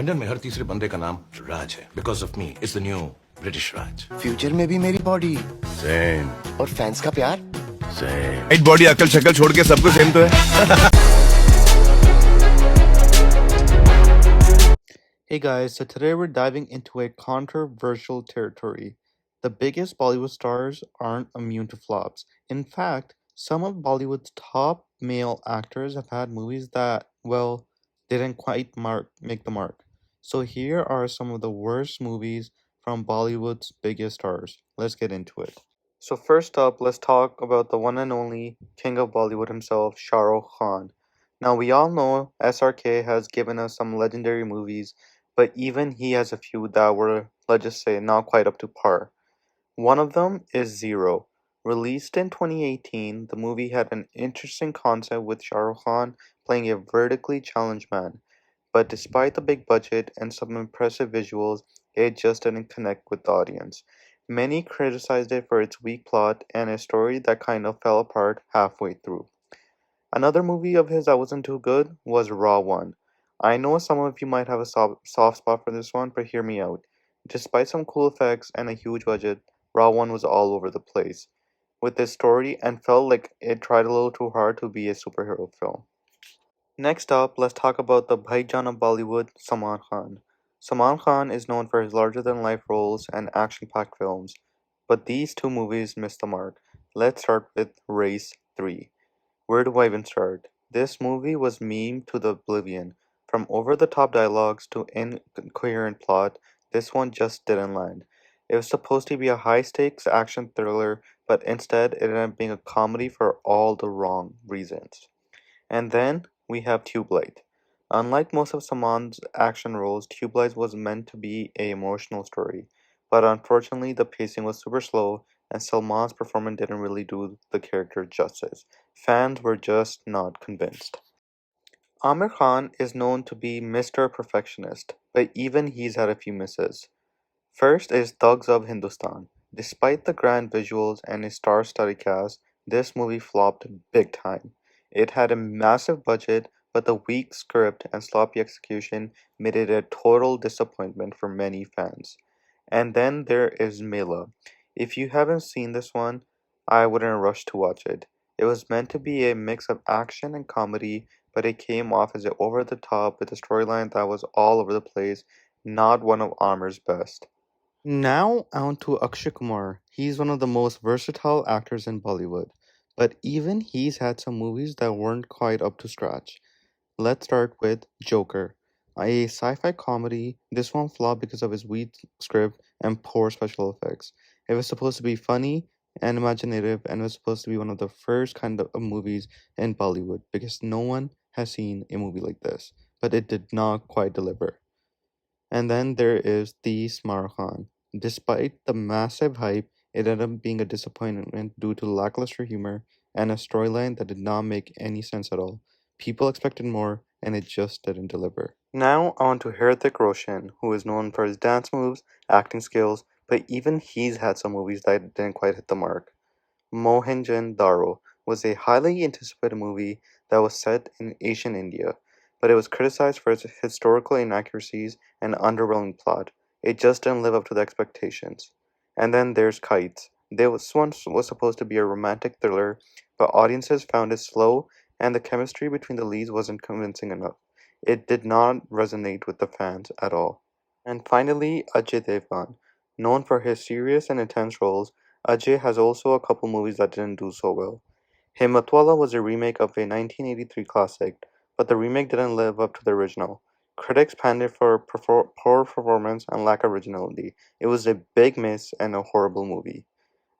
London में हर तीसरे बंदे का नाम राज है because of me it's the new British Raj future में भी मेरी बॉडी सेम और फैंस का प्यार सेम राइट बॉडी अकल शक्ल छोड़ के सब कुछ सेम तो है. Hey guys, so today we're diving into a controversial territory. The biggest Bollywood stars aren't immune to flops. In fact, some of Bollywood's top male actors have had movies that, well, didn't quite make the mark. So here are some of the worst movies from Bollywood's biggest stars. Let's get into it. So first up, let's talk about the one and only king of Bollywood himself, SHAHRUKH Khan. Now we all know SRK has given us some legendary movies, but even he has a few that were, let's just say, not quite up to par. One of them is Zero. Released in 2018, the movie had an interesting concept with Shah Rukh Khan playing a vertically challenged man. But despite the big budget and some impressive visuals, it just didn't connect with the audience. Many criticized it for its weak plot and a story that kind of fell apart halfway through. Another movie of his that wasn't too good was Raw 1. I know some of you might have a soft spot for this one, but hear me out. Despite some cool effects and a huge budget, Raw 1 was all over the place with this story and felt like it tried a little too hard to be a superhero film. Next up, let's talk about the Bhaijan of Bollywood, Salman Khan. Salman Khan is known for his larger-than-life roles and action-packed films, but these two movies missed the mark. Let's start with Race 3. Where do I even start? This movie was memed to the oblivion. From over-the-top dialogues to incoherent plot, this one just didn't land. It was supposed to be a high-stakes action thriller, but instead it ended up being a comedy for all the wrong reasons. And then we have Tube Light. Unlike most of Salman's action roles, Tube Light was meant to be an emotional story, but unfortunately the pacing was super slow and Salman's performance didn't really do the character justice. Fans were just not convinced. Amir Khan is known to be Mr. Perfectionist, but even he's had a few misses. First is Thugs of Hindustan. Despite the grand visuals and a star-studded cast, this movie flopped big time. It had a massive budget, but the weak script and sloppy execution made it a total disappointment for many fans. And then there is Mela. If you haven't seen this one, I wouldn't rush to watch it. It was meant to be a mix of action and comedy, but it came off as over the top with a storyline that was all over the place, not one of Amir's best. Now on to Akshay Kumar. He's one of the most versatile actors in Bollywood, but even he's had some movies that weren't quite up to scratch. Let's start with Joker. A sci-fi comedy, this one flopped because of his weak script and poor special effects. It was supposed to be funny and imaginative and was supposed to be one of the first kind of movies in Bollywood because no one has seen a movie like this, but it did not quite deliver. And then there is the Marathon. Despite the massive hype, it ended up being a disappointment due to lackluster humor and a storyline that did not make any sense at all. People expected more, and it just didn't deliver. Now on to HRITHIK Roshan, who is known for his dance moves, acting skills, but even he's had some movies that didn't quite hit the mark. Mohenjo-daro was a highly anticipated movie that was set in ancient India, but it was criticized for its historical inaccuracies and underwhelming plot. It just didn't live up to the expectations. And then there's Kites. This one was supposed to be a romantic thriller, but audiences found it slow and the chemistry between the leads wasn't convincing enough. It did not resonate with the fans at all. And finally, Ajay Devgn. Known for his serious and intense roles, Ajay has also a couple movies that didn't do so well. Himmatwala was a remake of a 1983 classic, but the remake didn't live up to the original. Critics panned it for poor performance and lack of originality. It was a big miss and a horrible movie.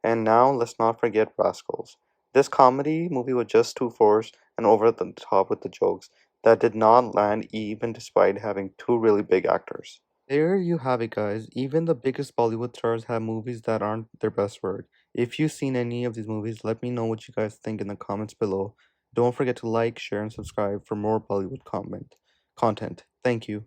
And now let's not forget Rascals. This comedy movie was just too forced and over the top with the jokes that did not land even despite having two really big actors. There you have it, guys. Even the biggest Bollywood stars have movies that aren't their best work. If you've seen any of these movies, let me know what you guys think in the comments below. Don't forget to like, share, and subscribe for more Bollywood content. Thank you.